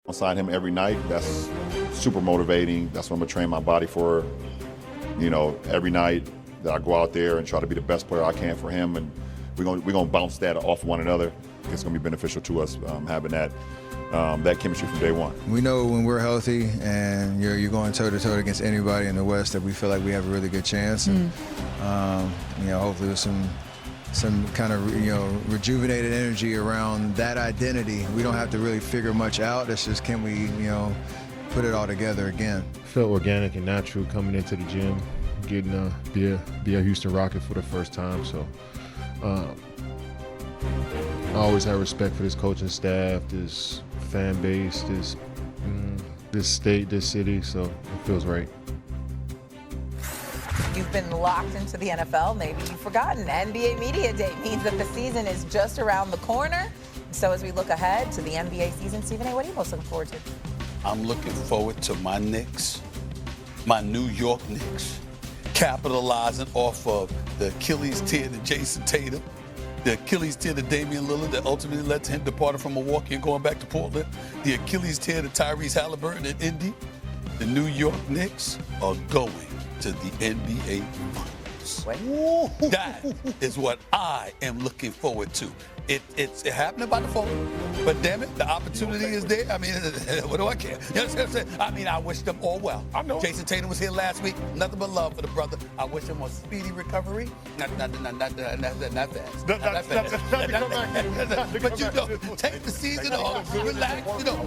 I'll sign him every night. That's super motivating. That's what I'm going to train my body for, every night that I go out there and try to be the best player I can for him. And we're going to bounce that off one another. It's going to be beneficial to us having that chemistry from day one. We know when we're healthy and you're going toe-to-toe against anybody in the West that we feel like we have a really good chance. And, hopefully with some kind of, rejuvenated energy around that identity. We don't have to really figure much out. It's just, can we, put it all together again? Felt organic and natural coming into the gym, getting be a Houston Rocket for the first time. So I always have respect for this coaching staff, this fan base, this state, this city. So it feels right. You've been locked into the NFL. Maybe you've forgotten. NBA Media Day means that the season is just around the corner. So as we look ahead to the NBA season, Stephen A., what are you most looking forward to? I'm looking forward to my Knicks, my New York Knicks, capitalizing off of the Achilles tear to Jason Tatum, the Achilles tear to Damian Lillard that ultimately led to him departing from Milwaukee and going back to Portland, the Achilles tear to Tyrese Halliburton in Indy. The New York Knicks are going to the NBA Finals. That is what I am looking forward to. It's happening by default, but damn it, the opportunity is there. I mean, what do I care? You know what I'm saying? I mean, I wish them all well. I know. Jason Tatum was here last week. Nothing but love for the brother. I wish him a speedy recovery. Not fast. But take the season off. Relax.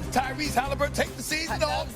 Tyrese Halliburton, take the season off.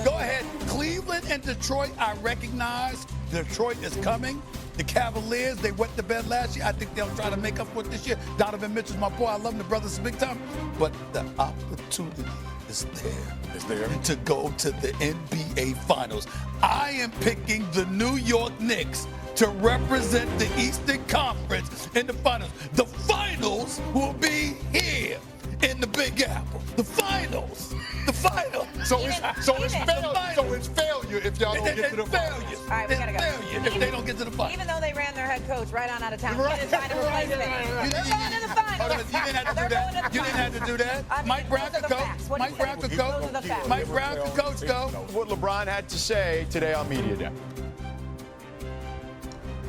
Go ahead. Cleveland and Detroit, I recognize Detroit is coming. The Cavaliers, they wet the bed last year. I think they'll try to make up for it this year. Donovan Mitchell's my boy. I love him. The brother's big time. But the opportunity is there. Is there? To go to the NBA Finals. I am picking the New York Knicks to represent the Eastern Conference in the Finals. The Finals will be here in the Big Apple. The Finals. The Finals. So it's failure if y'all don't get to the Finals. All right, we gotta go. Failure if they don't get to the Finals. Even though they ran their head coach right on out of town, he didn't find a replacement. They're going to the Finals. You didn't have to do that. You didn't have to do that. Mike Brown could coach. Mike Brown could coach. Mike Brown could coach, though. What LeBron had to say today on Media Day.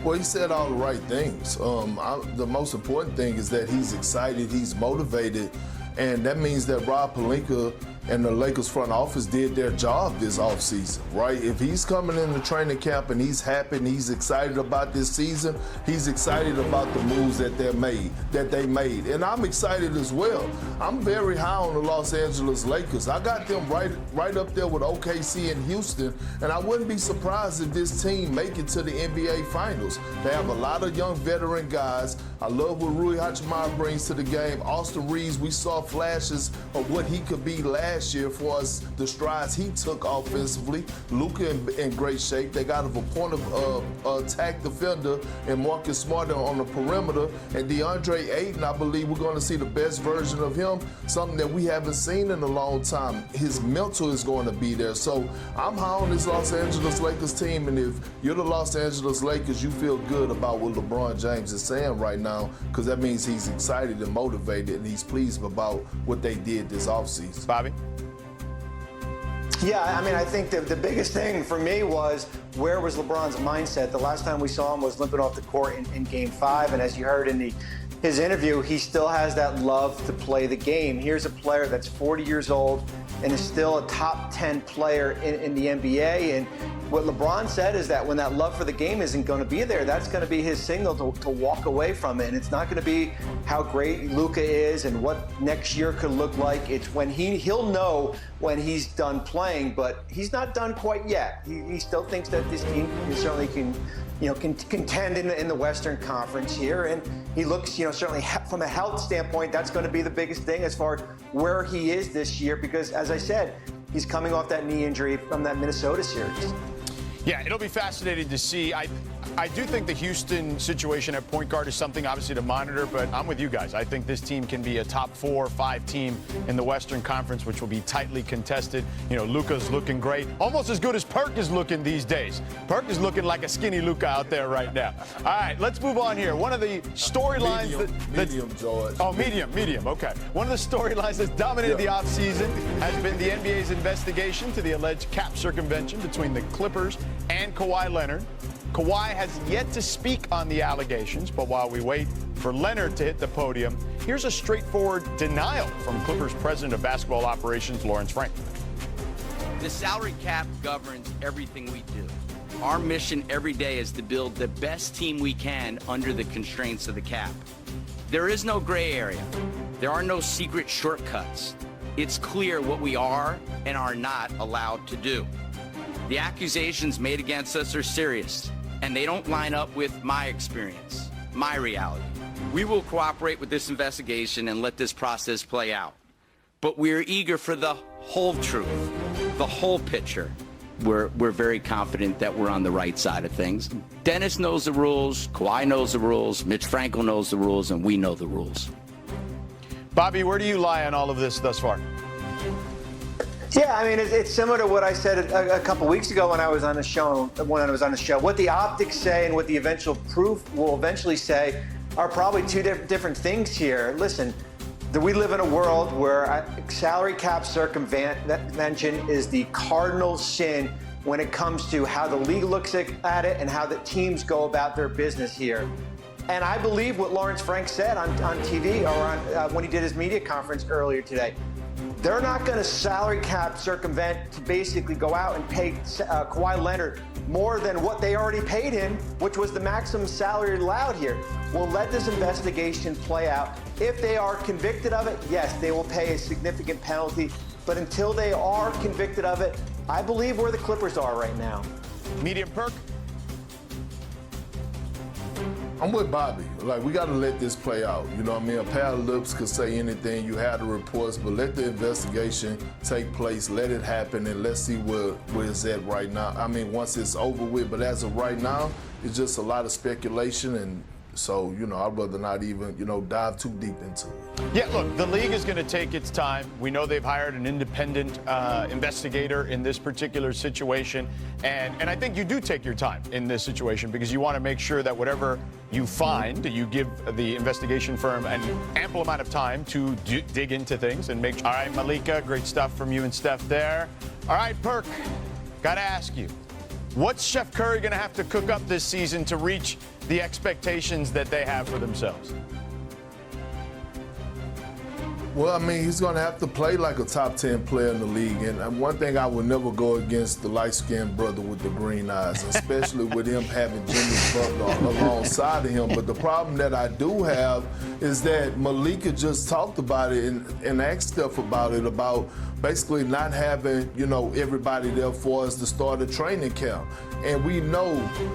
Well, he said all the right things. The most important thing is that he's excited, he's motivated, and that means that Rob Pelinka and the Lakers front office did their job this offseason, right? If he's coming into training camp and he's happy and he's excited about this season, he's excited about the moves that they made. And I'm excited as well. I'm very high on the Los Angeles Lakers. I got them right up there with OKC and Houston, and I wouldn't be surprised if this team make it to the NBA Finals. They have a lot of young veteran guys. I love what Rui Hachimura brings to the game. Austin Reeves, we saw flashes of what he could be last year for us, the strides he took offensively. Luka in great shape. They got a point of attack defender and Marcus Smart on the perimeter. And DeAndre Ayton, I believe we're going to see the best version of him, something that we haven't seen in a long time. His mental is going to be there. So I'm high on this Los Angeles Lakers team, and if you're the Los Angeles Lakers, you feel good about what LeBron James is saying right now, because that means he's excited and motivated, and he's pleased about what they did this offseason. Bobby? Yeah, I mean, I think the biggest thing for me was, where was LeBron's mindset? The last time we saw him was limping off the court in Game 5, and as you heard in his interview, he still has that love to play the game. Here's a player that's 40 years old and is still a top 10 player in the NBA, and what LeBron said is that when that love for the game isn't going to be there, that's going to be his signal to walk away from it. And it's not going to be how great Luka is and what next year could look like. It's when he'll know when he's done playing, but he's not done quite yet. He still thinks that this team certainly can contend in the Western Conference here. And he looks, certainly from a health standpoint, that's going to be the biggest thing as far as where he is this year, because as I said, he's coming off that knee injury from that Minnesota series. Yeah, it'll be fascinating to see. I I do think the Houston situation at point guard is something obviously to monitor, but I'm with you guys. I think this team can be a top 4 or 5 team in the Western Conference, which will be tightly contested. You know, Luka's looking great, almost as good as Perk is looking these days. Perk is looking like a skinny Luka out there right now. All right, let's move on here. One of the storylines medium, George. Oh, medium. Okay. One of the storylines that's dominated the offseason has been the NBA's investigation to the alleged cap circumvention between the Clippers and Kawhi Leonard. Kawhi has yet to speak on the allegations, but while we wait for Leonard to hit the podium, here's a straightforward denial from Clippers President of Basketball Operations, Lawrence Frank. The salary cap governs everything we do. Our mission every day is to build the best team we can under the constraints of the cap. There is no gray area. There are no secret shortcuts. It's clear what we are and are not allowed to do. The accusations made against us are serious, and they don't line up with my experience, my reality. We will cooperate with this investigation and let this process play out. But we're eager for the whole truth, the whole picture. We're very confident that we're on the right side of things. Dennis knows the rules, Kawhi knows the rules, Mitch Frankel knows the rules, and we know the rules. Bobby, where do you lie on all of this thus far? Yeah, I mean, it's similar to what I said a couple weeks ago when I was on the show. What the optics say and what the eventual proof will eventually say are probably two different things here. Listen, we live in a world where salary cap circumvention is the cardinal sin when it comes to how the league looks at it and how the teams go about their business here. And I believe what Lawrence Frank said on TV or when he did his media conference earlier today. They're not going to salary cap circumvent to basically go out and pay Kawhi Leonard more than what they already paid him, which was the maximum salary allowed here. We'll let this investigation play out. If they are convicted of it, yes, they will pay a significant penalty. But until they are convicted of it, I believe where the Clippers are right now. Medium Perk? I'm with Bobby. Like, we got to let this play out. You know what I mean? A pair of lips could say anything. You have the reports, but let the investigation take place. Let it happen, and let's see where it's at right now. I mean, once it's over with, but as of right now, it's just a lot of speculation, and so, you know, I'd rather not even, dive too deep into it. Yeah, look, the league is going to take its time. We know they've hired an independent investigator in this particular situation. And I think you do take your time in this situation because you want to make sure that whatever you find, you give the investigation firm an ample amount of time to dig into things and make sure. All right, Malika, great stuff from you and Steph there. All right, Perk, got to ask you, what's Chef Curry going to have to cook up this season to reach the expectations that they have for themselves? Well, I mean, he's going to have to play like a top 10 player in the league. And one thing I would never go against the light-skinned brother with the green eyes, especially with him having Jimmy Butler alongside of him. But the problem that I do have is that Malika just talked about it and asked Steph about it, about basically not having, everybody there for us to start a training camp. And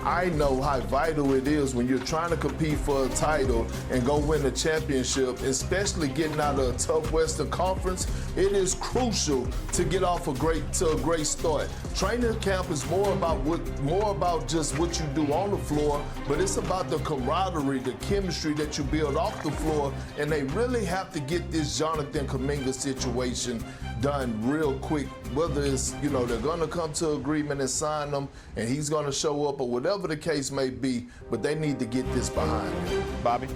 I know how vital it is when you're trying to compete for a title and go win a championship, especially getting out of a tough Western Conference. It is crucial to get off a great start. Training camp is more about just what you do on the floor, but it's about the camaraderie, the chemistry that you build off the floor, and they really have to get this Jonathan Kuminga situation done real quick, whether it's, they're going to come to agreement and sign them and he's going to show up or whatever the case may be, but they need to get this behind them. Bobby?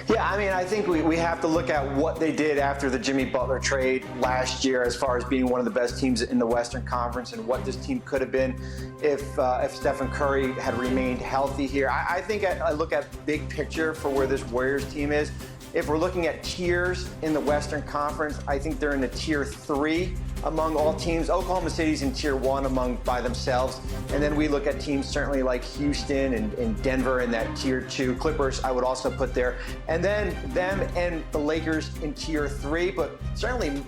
Yeah, I mean, I think we have to look at what they did after the Jimmy Butler trade last year as far as being one of the best teams in the Western Conference and what this team could have been if Stephen Curry had remained healthy here. I think I look at big picture for where this Warriors team is. If we're looking at tiers in the Western Conference, I think they're in the tier 3 among all teams. Oklahoma City's in tier 1 by themselves. And then we look at teams certainly like Houston and Denver in that tier 2. Clippers, I would also put there. And then them and the Lakers in tier 3, but certainly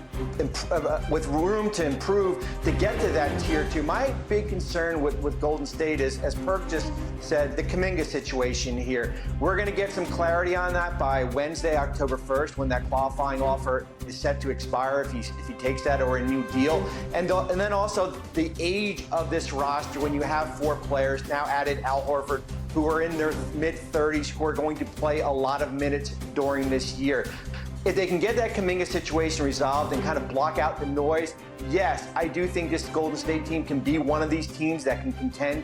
with room to improve to get to that tier 2. My big concern with Golden State is, as Perk just said, the Kuminga situation here. We're going to get some clarity on that by Wednesday Thursday, October 1st, when that qualifying offer is set to expire, if he takes that or a new deal. And then also the age of this roster, when you have 4 players, now added Al Horford, who are in their mid-30s, who are going to play a lot of minutes during this year. If they can get that Kuminga situation resolved and kind of block out the noise, yes, I do think this Golden State team can be one of these teams that can contend